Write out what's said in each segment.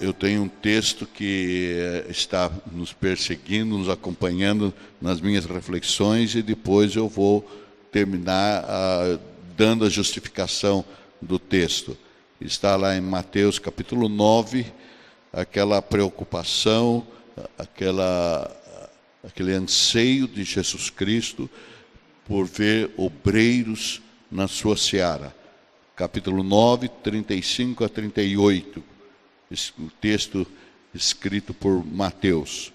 eu tenho um texto que está nos perseguindo, nos acompanhando nas minhas reflexões, e depois eu vou terminar dando a justificação do texto. Está lá em Mateus capítulo 9, aquela preocupação, aquele anseio de Jesus Cristo por ver obreiros na sua seara. Capítulo 9, 35 a 38. O texto escrito por Mateus.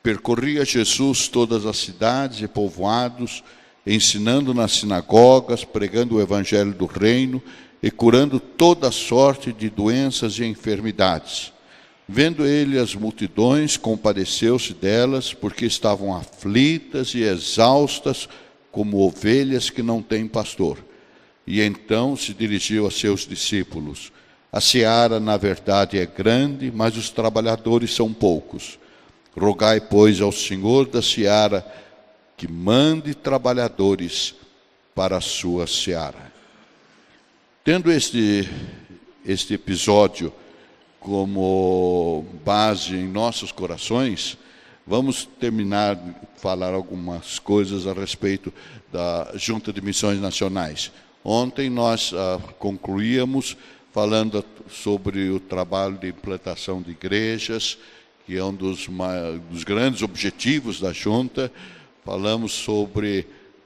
Percorria Jesus todas as cidades e povoados, ensinando nas sinagogas, pregando o evangelho do reino e curando toda sorte de doenças e enfermidades. Vendo ele as multidões, compadeceu-se delas, porque estavam aflitas e exaustas, como ovelhas que não têm pastor. E então se dirigiu a seus discípulos: a seara, na verdade, é grande, mas os trabalhadores são poucos. Rogai, pois, ao Senhor da seara que mande trabalhadores para a sua seara. Tendo este episódio como base em nossos corações, vamos terminar de falar algumas coisas a respeito da Junta de Missões Nacionais. Ontem nós concluíamos falando sobre o trabalho de implantação de igrejas, que é um dos grandes objetivos da Junta.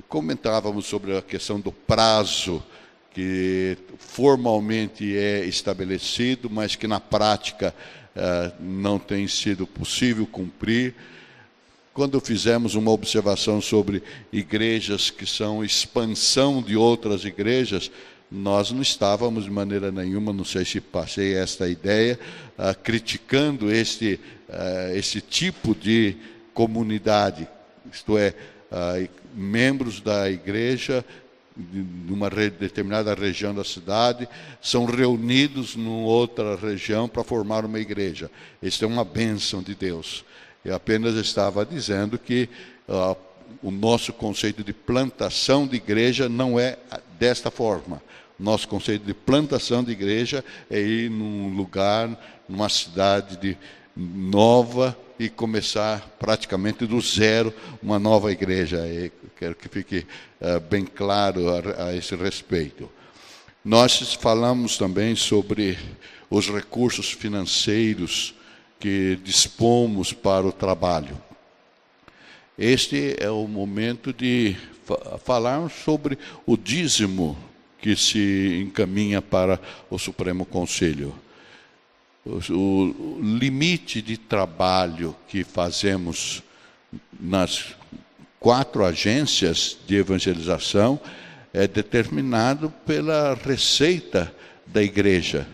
Comentávamos sobre a questão do prazo, que formalmente é estabelecido, mas que na prática não tem sido possível cumprir. Quando fizemos uma observação sobre igrejas que são expansão de outras igrejas, nós não estávamos de maneira nenhuma, não sei se passei esta ideia, criticando esse tipo de comunidade, isto é, membros da igreja de uma determinada região da cidade são reunidos numa outra região para formar uma igreja. Isso é uma bênção de Deus. Eu apenas estava dizendo que o nosso conceito de plantação de igreja não é desta forma. Nosso conceito de plantação de igreja é ir num lugar, numa cidade nova e começar praticamente do zero uma nova igreja. Eu quero que fique bem claro a esse respeito. Nós falamos também sobre os recursos financeiros que dispomos para o trabalho. Este é o momento de falar sobre o dízimo que se encaminha para o Supremo Conselho. O limite de trabalho que fazemos nas 4 agências de evangelização é determinado pela receita da igreja.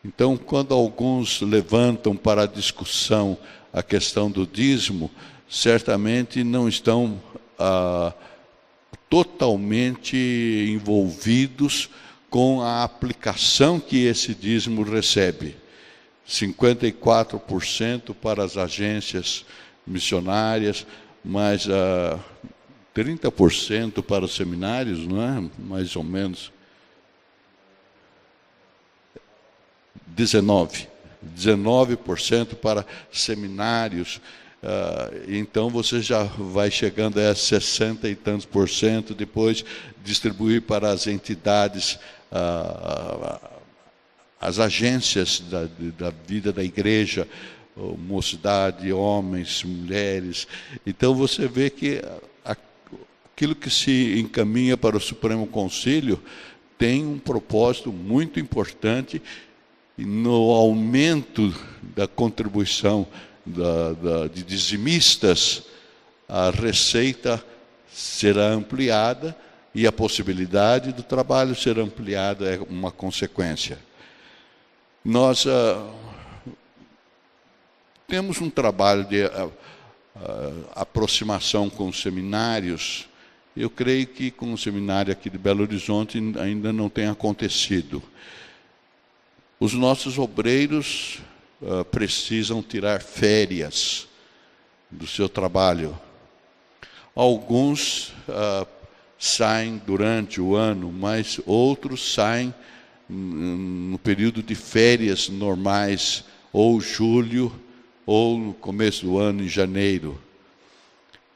Então, quando alguns levantam para a discussão a questão do dízimo, certamente não estão totalmente envolvidos com a aplicação que esse dízimo recebe. 54% para as agências missionárias, mas 30% para os seminários, não é? Mais ou menos. 19% para seminários. Então você já vai chegando a 60 e tantos por cento, depois distribuir para as entidades, as agências da vida da igreja, mocidade, homens, mulheres. Então você vê que aquilo que se encaminha para o Supremo Conselho tem um propósito muito importante no aumento da contribuição de dizimistas. A receita será ampliada e a possibilidade do trabalho ser ampliada é uma consequência. Nós temos um trabalho de aproximação com os seminários. Eu creio que com o seminário aqui de Belo Horizonte ainda não tem acontecido. Os nossos obreiros precisam tirar férias do seu trabalho. Alguns saem durante o ano, mas outros saem no período de férias normais, ou julho, ou no começo do ano, em janeiro.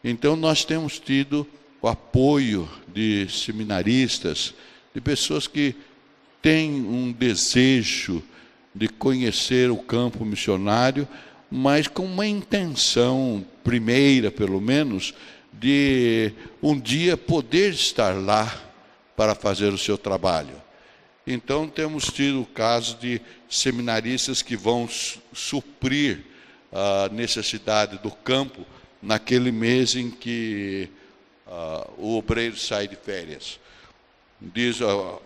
Então, nós temos tido o apoio de seminaristas, de pessoas que têm um desejo de conhecer o campo missionário, mas com uma intenção primeira, pelo menos, de um dia poder estar lá para fazer o seu trabalho. Então, temos tido o caso de seminaristas que vão suprir a necessidade do campo naquele mês em que o obreiro sai de férias. Diz a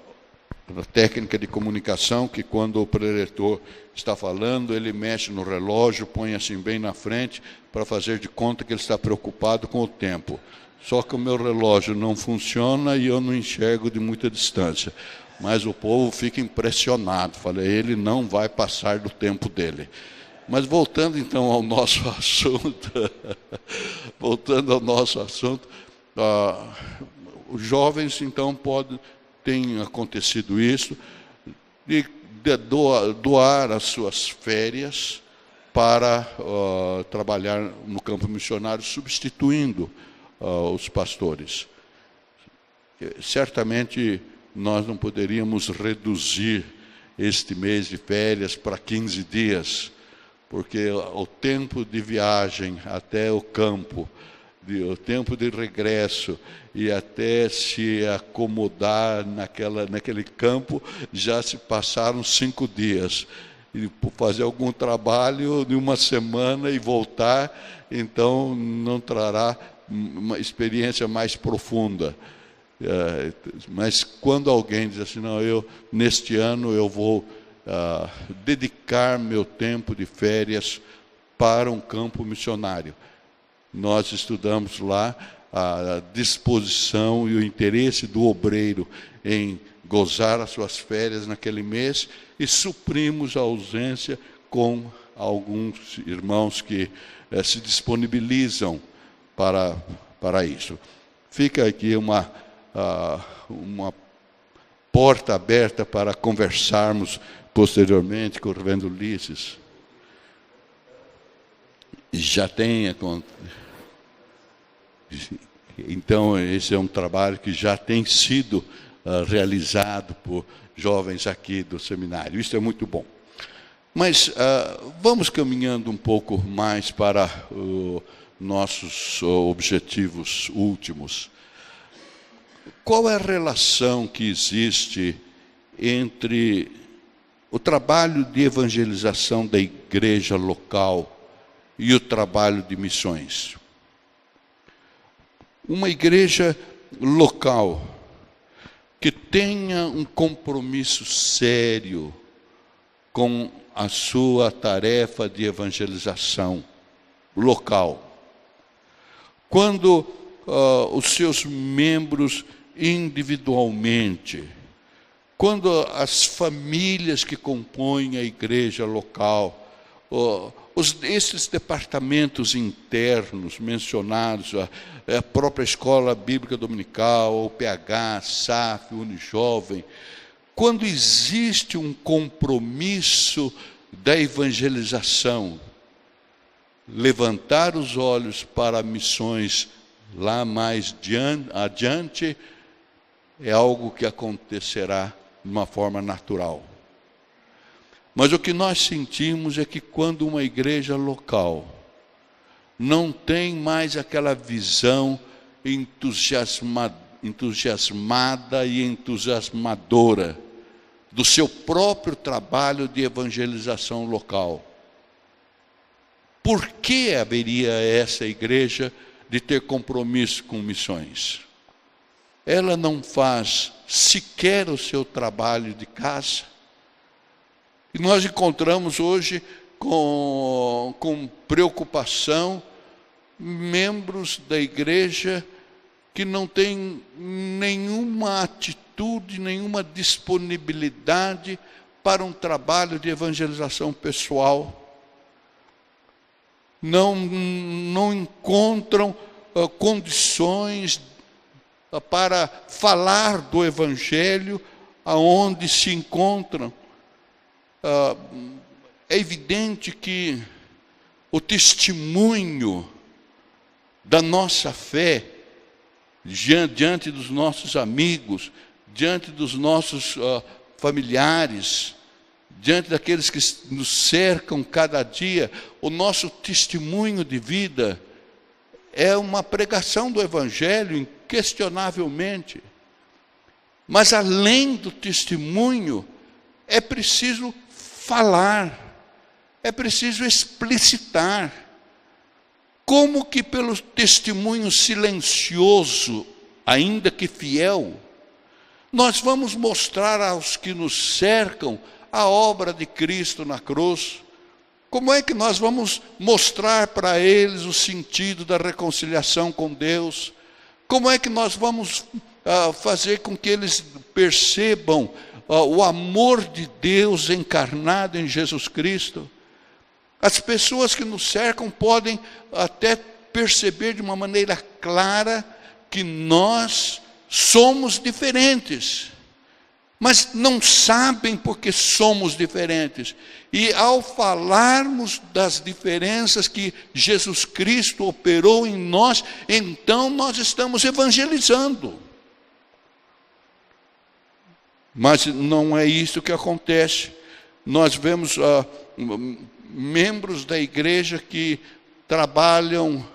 técnica de comunicação que quando o preletor está falando, ele mexe no relógio, põe assim bem na frente, para fazer de conta que ele está preocupado com o tempo. Só que o meu relógio não funciona e eu não enxergo de muita distância. Mas o povo fica impressionado. Falei, ele não vai passar do tempo dele. Mas voltando então ao nosso assunto, os jovens então tem acontecido isso, de doar as suas férias para trabalhar no campo missionário, substituindo os pastores. Certamente nós não poderíamos reduzir este mês de férias para 15 dias, porque o tempo de viagem até o campo, o tempo de regresso e até se acomodar naquele campo, já se passaram 5 dias. E fazer algum trabalho de uma semana e voltar, então não trará uma experiência mais profunda. Mas quando alguém diz assim, não, neste ano eu vou dedicar meu tempo de férias para um campo missionário. Nós estudamos lá a disposição e o interesse do obreiro em gozar as suas férias naquele mês e suprimos a ausência com alguns irmãos que se disponibilizam para isso. Fica aqui uma porta aberta para conversarmos posteriormente com o reverendo Ulisses. Já tem então esse é um trabalho que já tem sido realizado por jovens aqui do seminário. Isso é muito bom. Mas vamos caminhando um pouco mais para nossos objetivos últimos. Qual é a relação que existe entre o trabalho de evangelização da igreja local e o trabalho de missões? Uma igreja local que tenha um compromisso sério com a sua tarefa de evangelização local. Quando os seus membros individualmente, quando as famílias que compõem a igreja local, esses departamentos internos mencionados, a própria Escola Bíblica Dominical, o PH, SAF, Unijovem, quando existe um compromisso da evangelização, levantar os olhos para missões lá mais adiante, é algo que acontecerá de uma forma natural. Mas o que nós sentimos é que quando uma igreja local não tem mais aquela visão entusiasmada e entusiasmadora do seu próprio trabalho de evangelização local, por que haveria essa igreja de ter compromisso com missões? Ela não faz sequer o seu trabalho de casa. E nós encontramos hoje com preocupação membros da igreja que não têm nenhuma atitude, nenhuma disponibilidade para um trabalho de evangelização pessoal. Não encontram condições para falar do Evangelho aonde se encontram. É evidente que o testemunho da nossa fé diante dos nossos amigos, diante dos nossos familiares, diante daqueles que nos cercam cada dia, o nosso testemunho de vida é uma pregação do Evangelho, inquestionavelmente. Mas além do testemunho, é preciso falar, é preciso explicitar. Como que pelo testemunho silencioso, ainda que fiel, nós vamos mostrar aos que nos cercam a obra de Cristo na cruz? Como é que nós vamos mostrar para eles o sentido da reconciliação com Deus? Como é que nós vamos fazer com que eles percebam o amor de Deus encarnado em Jesus Cristo? As pessoas que nos cercam podem até perceber de uma maneira clara que nós somos diferentes, mas não sabem porque somos diferentes. E ao falarmos das diferenças que Jesus Cristo operou em nós, então nós estamos evangelizando. Mas não é isso que acontece. Nós vemos membros da igreja que trabalham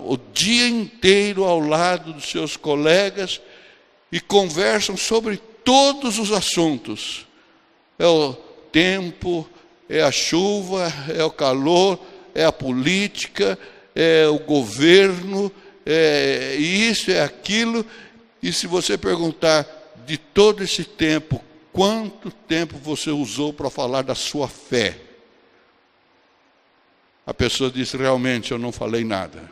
o dia inteiro ao lado dos seus colegas e conversam sobre todos os assuntos. É o tempo, é a chuva, é o calor, é a política, é o governo, é isso, é aquilo. E se você perguntar de todo esse tempo, quanto tempo você usou para falar da sua fé? A pessoa diz, realmente eu não falei nada.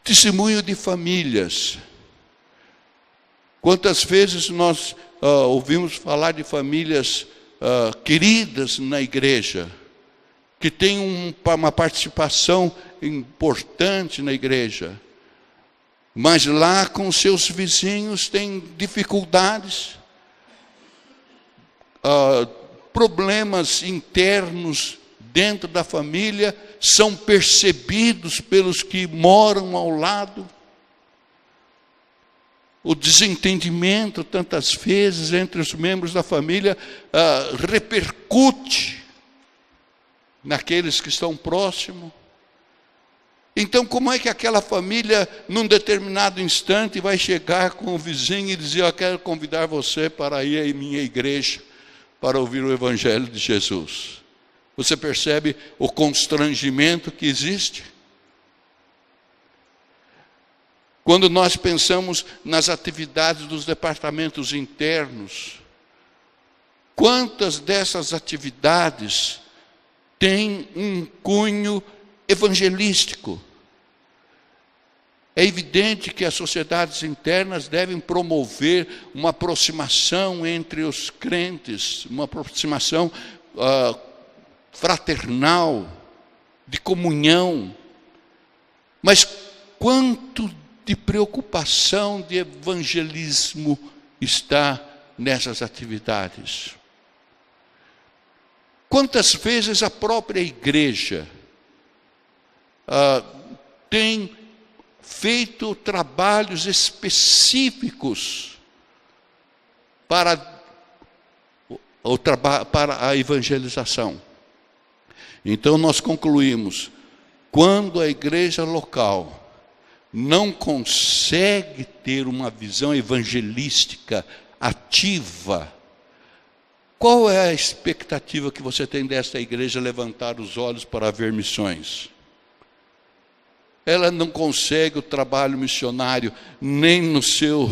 Testemunho de famílias. Quantas vezes nós ouvimos falar de famílias queridas na igreja, que têm uma participação importante na igreja, mas lá com seus vizinhos têm dificuldades, problemas internos dentro da família são percebidos pelos que moram ao lado. O desentendimento, tantas vezes, entre os membros da família, repercute naqueles que estão próximos. Então, como é que aquela família, num determinado instante, vai chegar com o vizinho e dizer, eu quero convidar você para ir à minha igreja, para ouvir o Evangelho de Jesus? Você percebe o constrangimento que existe? Quando nós pensamos nas atividades dos departamentos internos, quantas dessas atividades têm um cunho evangelístico? É evidente que as sociedades internas devem promover uma aproximação entre os crentes, uma aproximação fraternal, de comunhão. Mas quanto de preocupação, de evangelismo está nessas atividades? Quantas vezes a própria igreja tem feito trabalhos específicos para a evangelização? Então nós concluímos, quando a igreja local não consegue ter uma visão evangelística ativa, qual é a expectativa que você tem desta igreja levantar os olhos para ver missões? Ela não consegue o trabalho missionário nem nos seus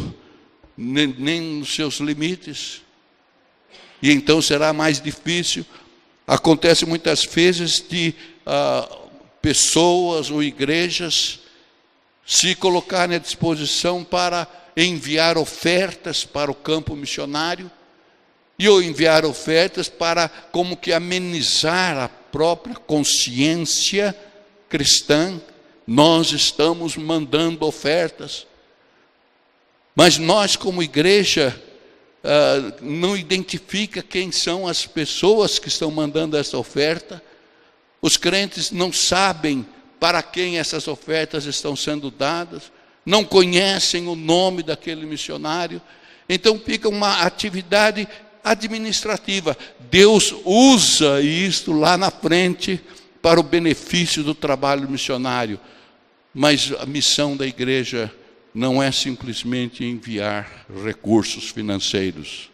limites. E então será mais difícil. Acontece muitas vezes de pessoas ou igrejas se colocarem à disposição para enviar ofertas para o campo missionário, e ou enviar ofertas para como que amenizar a própria consciência cristã. Nós estamos mandando ofertas. Mas nós, como igreja, não identifica quem são as pessoas que estão mandando essa oferta. Os crentes não sabem para quem essas ofertas estão sendo dadas, não conhecem o nome daquele missionário. Então fica uma atividade administrativa. Deus usa isto lá na frente para o benefício do trabalho missionário. Mas a missão da igreja não é simplesmente enviar recursos financeiros.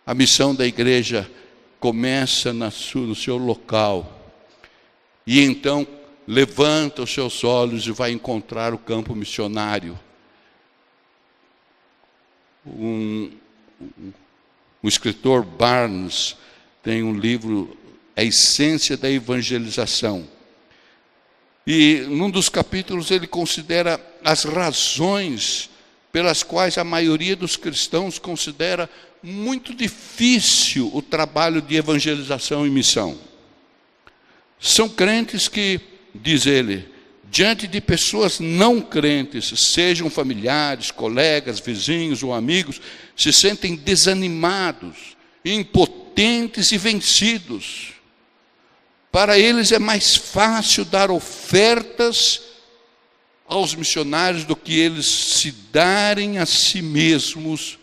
A missão da igreja começa no seu local. E então levanta os seus olhos e vai encontrar o campo missionário. O escritor Barnes tem um livro, A Essência da Evangelização. E num dos capítulos ele considera as razões pelas quais a maioria dos cristãos considera muito difícil o trabalho de evangelização e missão. São crentes que, diz ele, diante de pessoas não crentes, sejam familiares, colegas, vizinhos ou amigos, se sentem desanimados, impotentes e vencidos. Para eles é mais fácil dar ofertas aos missionários do que eles se darem a si mesmos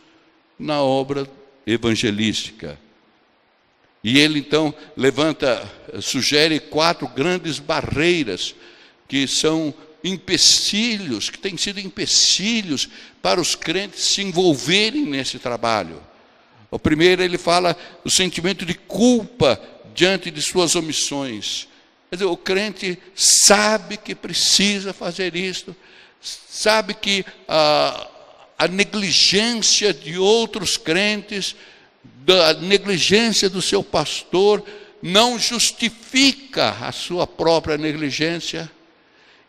na obra evangelística. E ele então sugere 4 grandes barreiras que são empecilhos, que têm sido empecilhos para os crentes se envolverem nesse trabalho. O primeiro, ele fala o sentimento de culpa diante de suas omissões. Quer dizer, o crente sabe que precisa fazer isto, sabe que a negligência de outros crentes, da negligência do seu pastor, não justifica a sua própria negligência.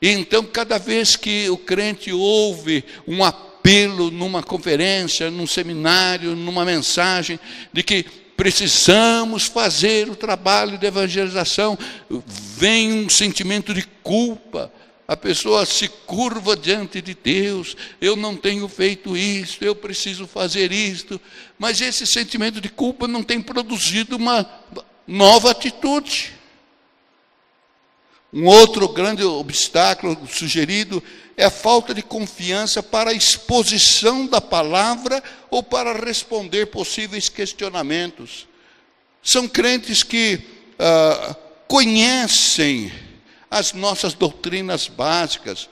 E então, cada vez que o crente ouve um apelo numa conferência, num seminário, numa mensagem, de que precisamos fazer o trabalho de evangelização, vem um sentimento de culpa. A pessoa se curva diante de Deus, eu não tenho feito isto, eu preciso fazer isto. Mas esse sentimento de culpa não tem produzido uma nova atitude. Um outro grande obstáculo sugerido é a falta de confiança para a exposição da palavra ou para responder possíveis questionamentos. São crentes que conhecem as nossas doutrinas básicas,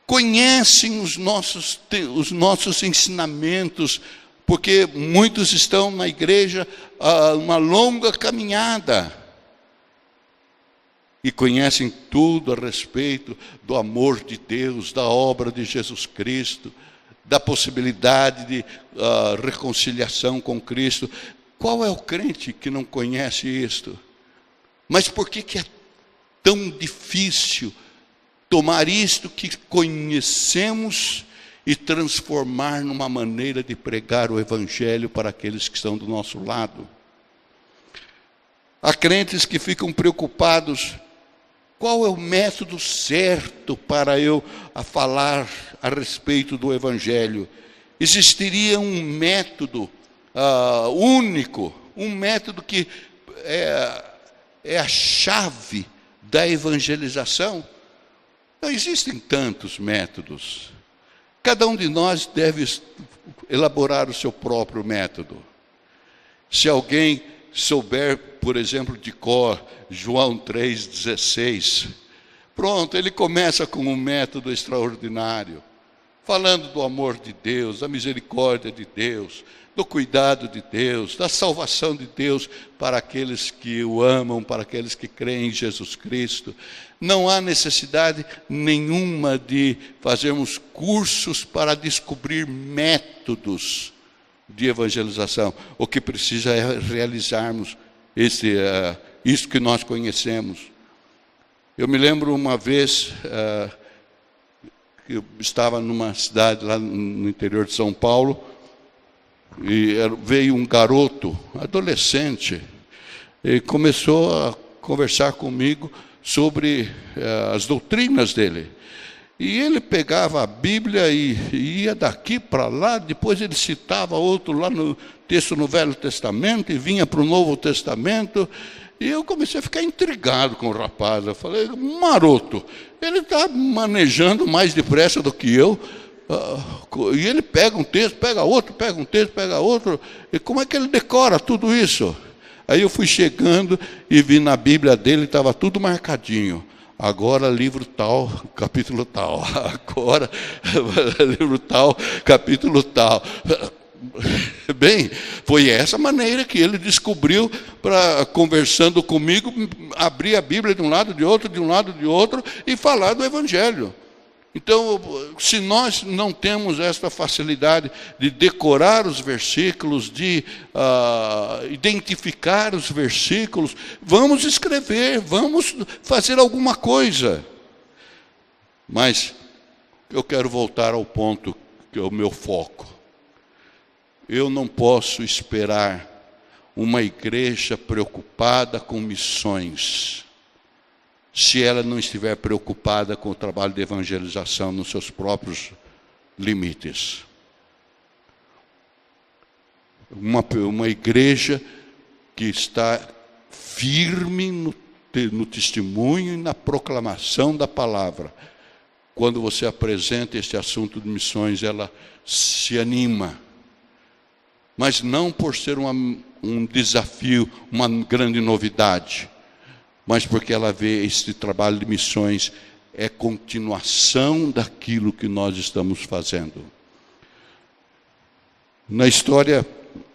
conhecem os nossos ensinamentos, porque muitos estão na igreja uma longa caminhada, e conhecem tudo a respeito do amor de Deus, da obra de Jesus Cristo, da possibilidade de reconciliação com Cristo. Qual é o crente que não conhece isto? Mas por que é tão difícil tomar isto que conhecemos e transformar numa maneira de pregar o Evangelho para aqueles que estão do nosso lado? Há crentes que ficam preocupados: qual é o método certo para eu falar a respeito do Evangelho? Existiria um método único, um método que é a chave da evangelização? Não existem tantos métodos. Cada um de nós deve elaborar o seu próprio método. Se alguém souber, por exemplo, de cor, João 3,16, pronto, ele começa com um método extraordinário, falando do amor de Deus, da misericórdia de Deus, do cuidado de Deus, da salvação de Deus para aqueles que o amam, para aqueles que creem em Jesus Cristo. Não há necessidade nenhuma de fazermos cursos para descobrir métodos de evangelização. O que precisa é realizarmos isso que nós conhecemos. Eu me lembro uma vez que eu estava numa cidade lá no interior de São Paulo, e veio um garoto, adolescente, e começou a conversar comigo sobre as doutrinas dele. E ele pegava a Bíblia e ia daqui para lá, depois ele citava outro lá no texto no Velho Testamento, e vinha para o Novo Testamento, e eu comecei a ficar intrigado com o rapaz. Eu falei, maroto, ele está manejando mais depressa do que eu, e ele pega um texto, pega outro, pega um texto, pega outro, e como é que ele decora tudo isso? Aí eu fui chegando e vi na Bíblia dele, estava tudo marcadinho. Agora livro tal, capítulo tal. Agora livro tal, capítulo tal. Bem, foi essa maneira que ele descobriu, para conversando comigo, abrir a Bíblia de um lado, de outro, de um lado, de outro, e falar do Evangelho. Então, se nós não temos esta facilidade de decorar os versículos, de identificar os versículos, vamos escrever, vamos fazer alguma coisa. Mas eu quero voltar ao ponto que é o meu foco. Eu não posso esperar uma igreja preocupada com missões, se ela não estiver preocupada com o trabalho de evangelização nos seus próprios limites. Uma igreja que está firme no testemunho e na proclamação da palavra. Quando você apresenta este assunto de missões, ela se anima. Mas não por ser um desafio, uma grande novidade, mas porque ela vê esse trabalho de missões é continuação daquilo que nós estamos fazendo. Na história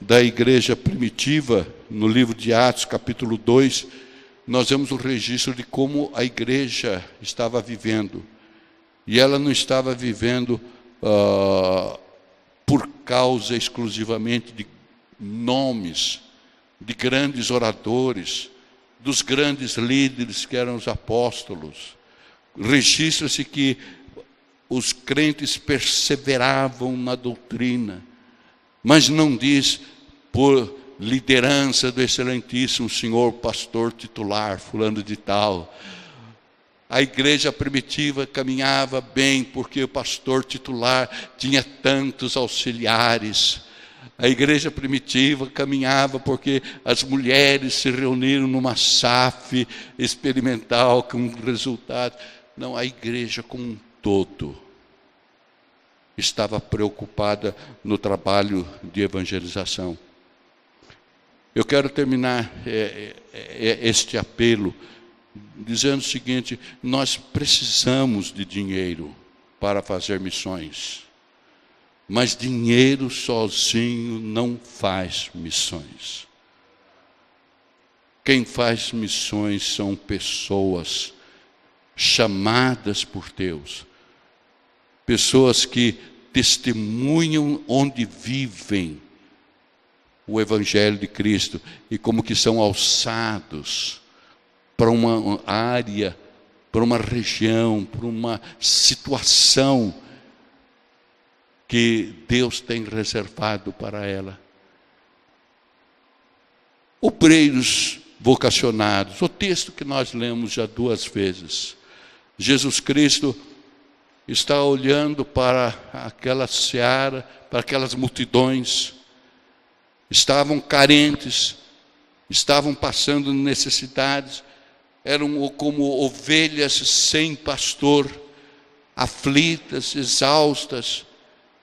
da igreja primitiva, no livro de Atos, capítulo 2, nós vemos o registro de como a igreja estava vivendo. E ela não estava vivendo por causa exclusivamente de nomes, de grandes oradores, dos grandes líderes que eram os apóstolos. Registra-se que os crentes perseveravam na doutrina, mas não diz por liderança do excelentíssimo senhor pastor titular, fulano de tal. A igreja primitiva caminhava bem porque o pastor titular tinha tantos auxiliares. A igreja primitiva caminhava porque as mulheres se reuniram numa SAF experimental com resultados. Não, a igreja como um todo estava preocupada no trabalho de evangelização. Eu quero terminar este apelo dizendo o seguinte: nós precisamos de dinheiro para fazer missões. Mas dinheiro sozinho não faz missões. Quem faz missões são pessoas chamadas por Deus. Pessoas que testemunham onde vivem o Evangelho de Cristo e como que são alçados para uma área, para uma região, para uma situação que Deus tem reservado para ela. Obreiros vocacionados, o texto que nós lemos já 2 vezes. Jesus Cristo está olhando para aquela seara, para aquelas multidões, estavam carentes, estavam passando necessidades, eram como ovelhas sem pastor, aflitas, exaustas,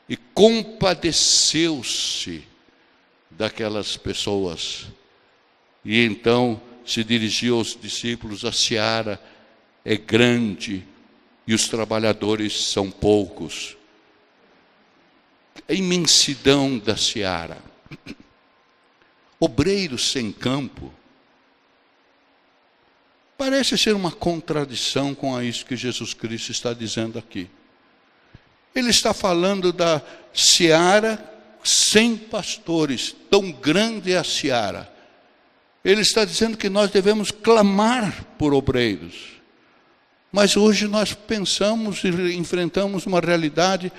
e compadeceu-se daquelas pessoas. E então se dirigiu aos discípulos: a seara é grande e os trabalhadores são poucos. A imensidão da seara. Obreiros sem campo. Parece ser uma contradição com isso que Jesus Cristo está dizendo aqui. Ele está falando da seara sem pastores, tão grande é a seara. Ele está dizendo que nós devemos clamar por obreiros. Mas hoje nós pensamos e enfrentamos uma realidade,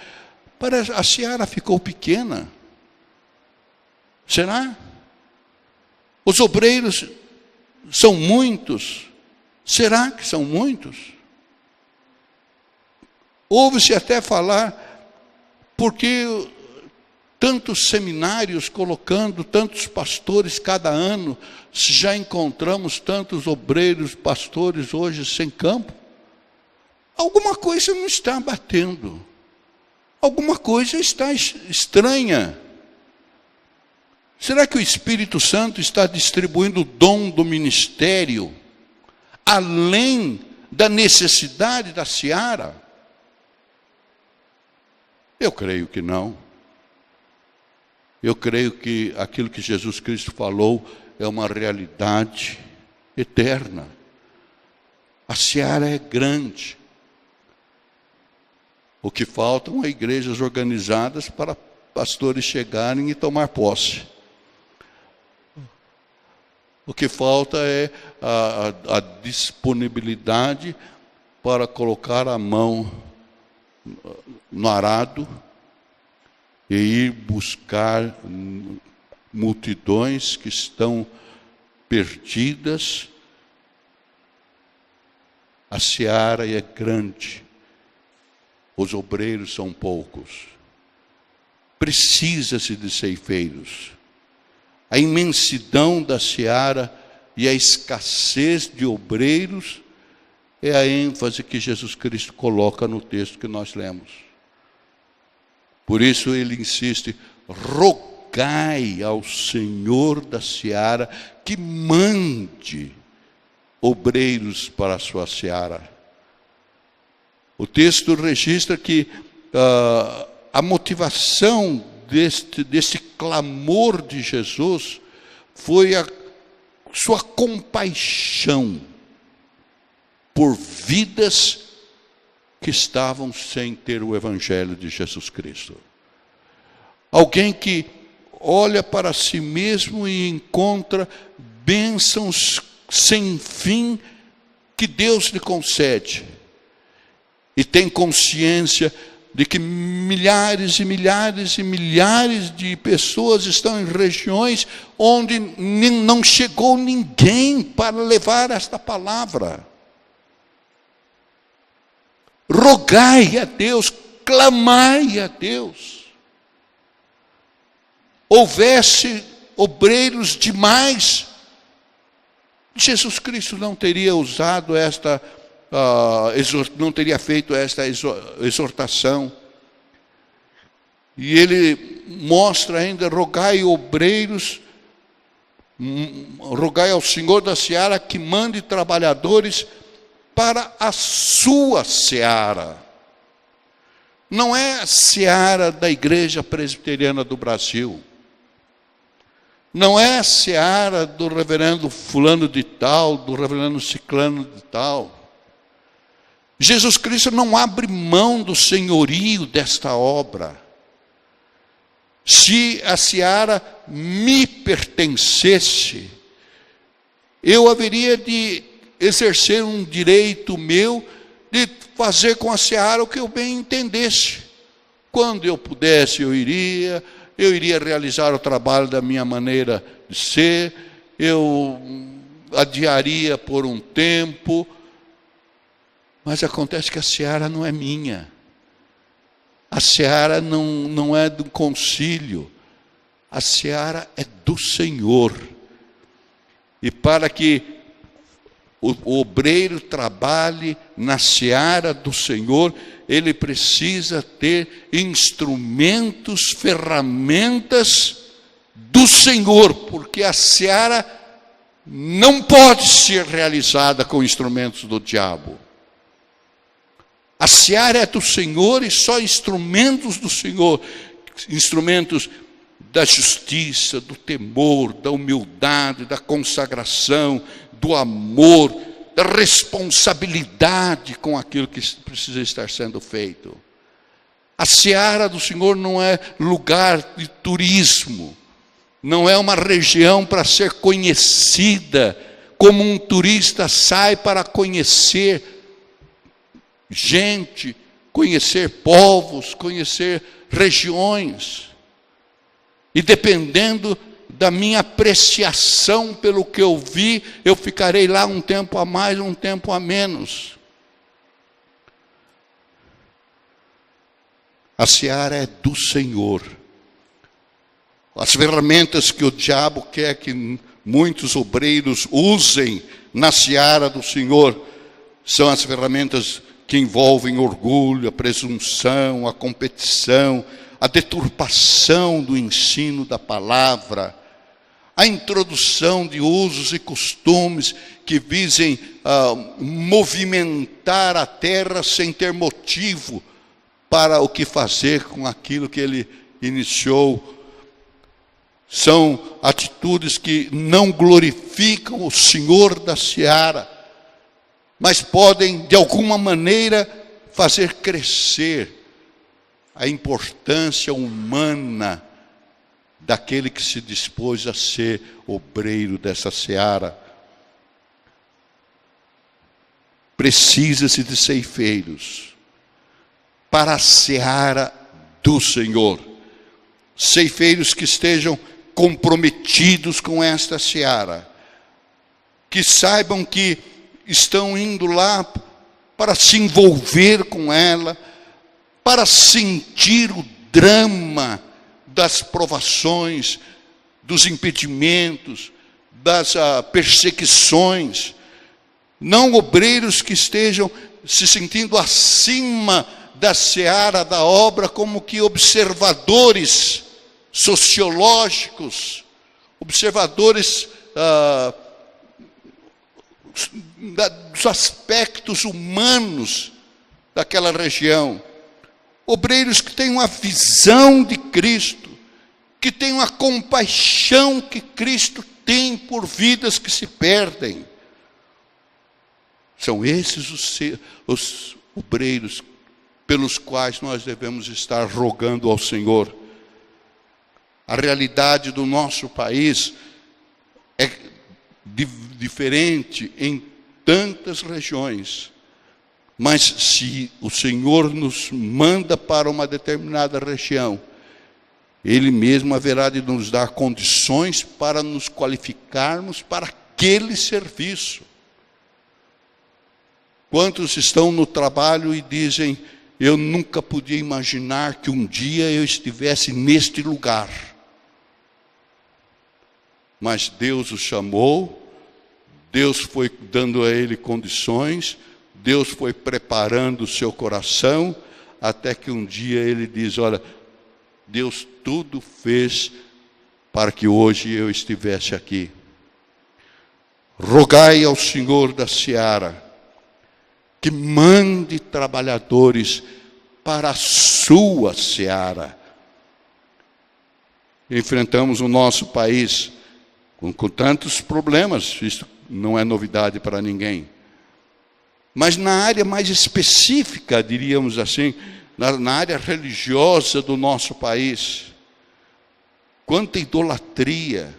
a seara ficou pequena. Será? Os obreiros são muitos. Será que são muitos? Ouve-se até falar, porque tantos seminários colocando, tantos pastores cada ano, se já encontramos tantos obreiros, pastores hoje sem campo, alguma coisa não está batendo, alguma coisa está estranha. Será que o Espírito Santo está distribuindo o dom do ministério, além da necessidade da seara? Eu creio que não. Eu creio que aquilo que Jesus Cristo falou é uma realidade eterna. A seara é grande. O que faltam é igrejas organizadas para pastores chegarem e tomar posse. O que falta é a disponibilidade para colocar a mão no arado e ir buscar multidões que estão perdidas. A seara é grande, os obreiros são poucos. Precisa-se de ceifeiros. A imensidão da seara e a escassez de obreiros é a ênfase que Jesus Cristo coloca no texto que nós lemos. Por isso ele insiste: rogai ao Senhor da seara que mande obreiros para a sua seara. O texto registra que a motivação desse clamor de Jesus foi a sua compaixão por vidas que estavam sem ter o Evangelho de Jesus Cristo. Alguém que olha para si mesmo e encontra bênçãos sem fim que Deus lhe concede, e tem consciência de que milhares e milhares e milhares de pessoas estão em regiões onde não chegou ninguém para levar esta palavra. Rogai a Deus, clamai a Deus. Houvesse obreiros demais, Jesus Cristo não teria usado não teria feito esta exortação. E ele mostra ainda: rogai obreiros, rogai ao Senhor da seara que mande trabalhadores para a sua seara. Não é a seara da Igreja Presbiteriana do Brasil. Não é a seara do reverendo fulano de tal, do reverendo ciclano de tal. Jesus Cristo não abre mão do senhorio desta obra. Se a seara me pertencesse, eu haveria de exercer um direito meu de fazer com a seara o que eu bem entendesse. Quando eu pudesse, eu iria realizar o trabalho da minha maneira de ser, eu adiaria por um tempo. Mas acontece que a seara não é minha. A seara não é do concílio. A seara é do Senhor. E para que o obreiro trabalhe na seara do Senhor, ele precisa ter instrumentos, ferramentas do Senhor, porque a seara não pode ser realizada com instrumentos do diabo. A seara é do Senhor e só instrumentos do Senhor, instrumentos da justiça, do temor, da humildade, da consagração, do amor, da responsabilidade com aquilo que precisa estar sendo feito. A seara do Senhor não é lugar de turismo, não é uma região para ser conhecida, como um turista sai para conhecer gente, conhecer povos, conhecer regiões. E dependendo da minha apreciação pelo que eu vi, eu ficarei lá um tempo a mais, um tempo a menos. A seara é do Senhor. As ferramentas que o diabo quer que muitos obreiros usem na seara do Senhor são as ferramentas que envolvem orgulho, a presunção, a competição, a deturpação do ensino da palavra, a introdução de usos e costumes que visem movimentar a terra sem ter motivo para o que fazer com aquilo que ele iniciou. São atitudes que não glorificam o Senhor da seara, mas podem, de alguma maneira, fazer crescer a importância humana daquele que se dispôs a ser obreiro dessa seara. Precisa-se de ceifeiros para a seara do Senhor. Ceifeiros que estejam comprometidos com esta seara, que saibam que estão indo lá para se envolver com ela, para sentir o drama das provações, dos impedimentos, das perseguições. Não obreiros que estejam se sentindo acima da seara da obra, como que observadores sociológicos, observadores dos aspectos humanos daquela região. Obreiros que tenham a visão de Cristo, que tenham a compaixão que Cristo tem por vidas que se perdem. São esses os obreiros pelos quais nós devemos estar rogando ao Senhor. A realidade do nosso país é diferente em tantas regiões, mas se o Senhor nos manda para uma determinada região, Ele mesmo haverá de nos dar condições para nos qualificarmos para aquele serviço. Quantos estão no trabalho e dizem: eu nunca podia imaginar que um dia eu estivesse neste lugar. Mas Deus o chamou, Deus foi dando a ele condições, Deus foi preparando o seu coração, até que um dia ele diz: olha, Deus tudo fez para que hoje eu estivesse aqui. Rogai ao Senhor da seara que mande trabalhadores para a sua seara. Enfrentamos o nosso país com tantos problemas, isso não é novidade para ninguém. Mas na área mais específica, diríamos assim, na área religiosa do nosso país, quanta idolatria,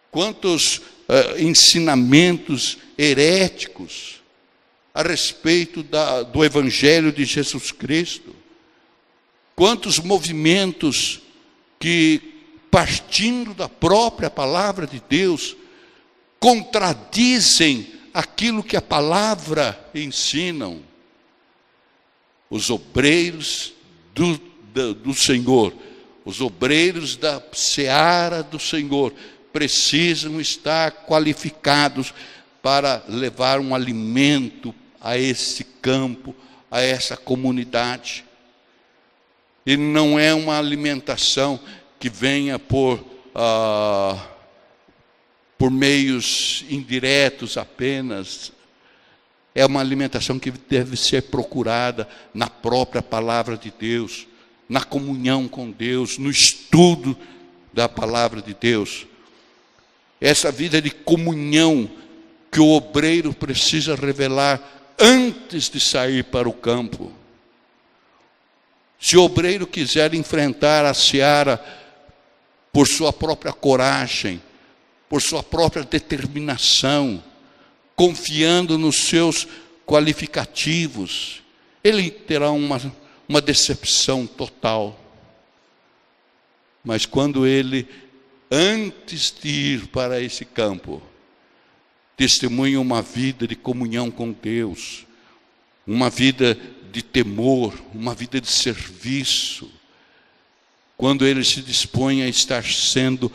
quantos ensinamentos heréticos a respeito do Evangelho de Jesus Cristo, quantos movimentos que, partindo da própria palavra de Deus, contradizem aquilo que a palavra ensinam. Os obreiros do Senhor, os obreiros da seara do Senhor, precisam estar qualificados para levar um alimento a esse campo, a essa comunidade. E não é uma alimentação que venha por meios indiretos apenas. É uma alimentação que deve ser procurada na própria palavra de Deus, na comunhão com Deus, no estudo da palavra de Deus. Essa vida de comunhão que o obreiro precisa revelar antes de sair para o campo. Se o obreiro quiser enfrentar a seara por sua própria coragem, por sua própria determinação, confiando nos seus qualificativos, ele terá uma decepção total. Mas quando ele, antes de ir para esse campo, testemunha uma vida de comunhão com Deus, uma vida de temor, uma vida de serviço, quando ele se dispõe a estar sendo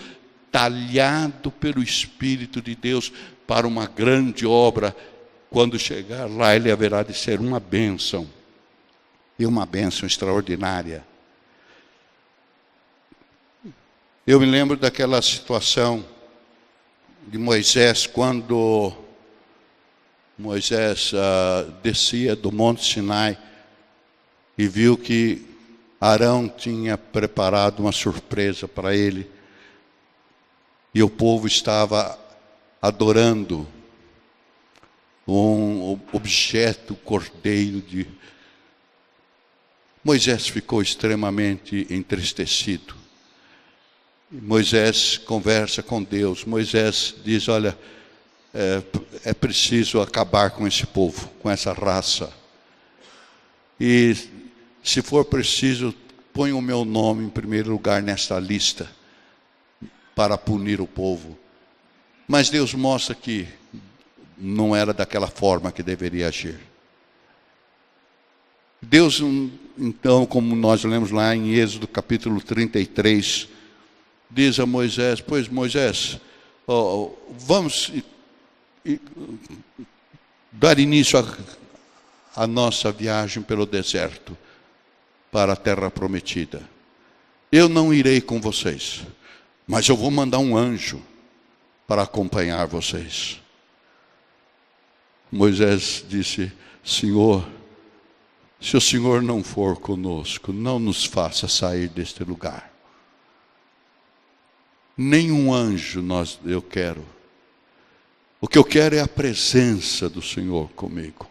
talhado pelo Espírito de Deus para uma grande obra, quando chegar lá ele haverá de ser uma bênção, e uma bênção extraordinária. Eu me lembro daquela situação de Moisés, quando Moisés descia do Monte Sinai e viu que Arão tinha preparado uma surpresa para ele, e o povo estava adorando um objeto, cordeiro de... Moisés ficou extremamente entristecido. Moisés conversa com Deus. Moisés diz: olha, é preciso acabar com esse povo, com essa raça. E se for preciso, põe o meu nome em primeiro lugar nesta lista, para punir o povo. Mas Deus mostra que não era daquela forma que deveria agir. Deus, então, como nós lemos lá em Êxodo capítulo 33, diz a Moisés: pois Moisés, vamos dar início à nossa viagem pelo deserto, para a terra prometida. Eu não irei com vocês, mas eu vou mandar um anjo para acompanhar vocês. Moisés disse: Senhor, se o Senhor não for conosco, não nos faça sair deste lugar. Nenhum anjo eu quero. O que eu quero é a presença do Senhor comigo.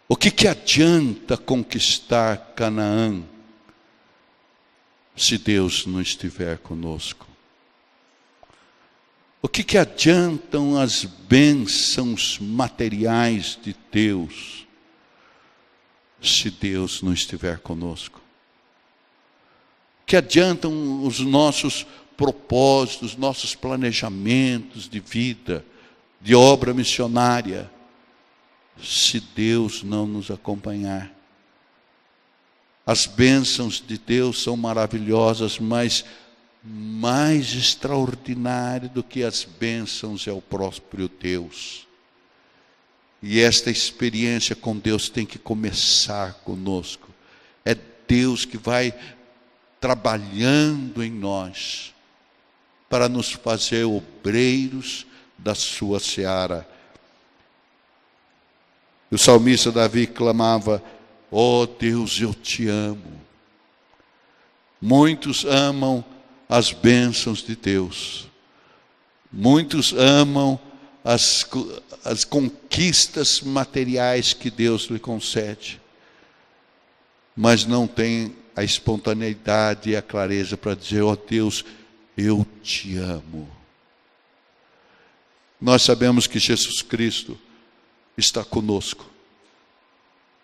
O que adianta conquistar Canaã se Deus não estiver conosco? O que adiantam as bênçãos materiais de Deus se Deus não estiver conosco? O que adiantam os nossos propósitos, nossos planejamentos de vida, de obra missionária, se Deus não nos acompanhar? As bênçãos de Deus são maravilhosas, mas mais extraordinário do que as bênçãos é o próprio Deus. E esta experiência com Deus tem que começar conosco. É Deus que vai trabalhando em nós para nos fazer obreiros da sua seara. O salmista Davi clamava: ó Deus, eu te amo. Muitos amam as bênçãos de Deus. Muitos amam as conquistas materiais que Deus lhe concede, mas não tem a espontaneidade e a clareza para dizer: ó Deus, eu te amo. Nós sabemos que Jesus Cristo está conosco.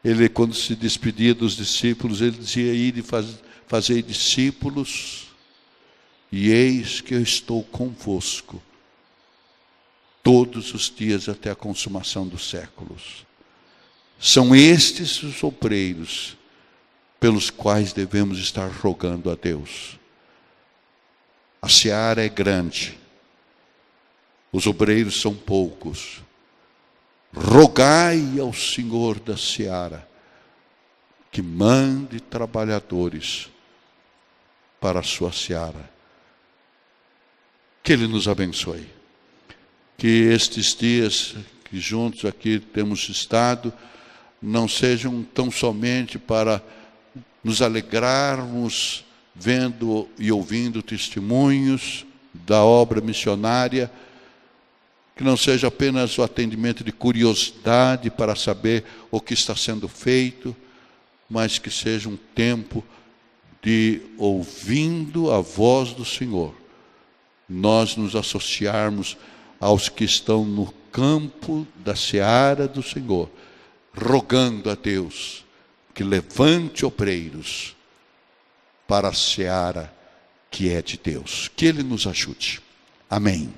Ele, quando se despedia dos discípulos, ele dizia: ide fazer discípulos, e eis que eu estou convosco todos os dias até a consumação dos séculos. São estes os obreiros pelos quais devemos estar rogando a Deus. A seara é grande, os obreiros são poucos. Rogai ao Senhor da seara que mande trabalhadores para a sua seara. Que Ele nos abençoe. Que estes dias que juntos aqui temos estado não sejam tão somente para nos alegrarmos vendo e ouvindo testemunhos da obra missionária, que não seja apenas o atendimento de curiosidade para saber o que está sendo feito, mas que seja um tempo de, ouvindo a voz do Senhor, nós nos associarmos aos que estão no campo da seara do Senhor, rogando a Deus que levante obreiros para a seara que é de Deus. Que Ele nos ajude. Amém.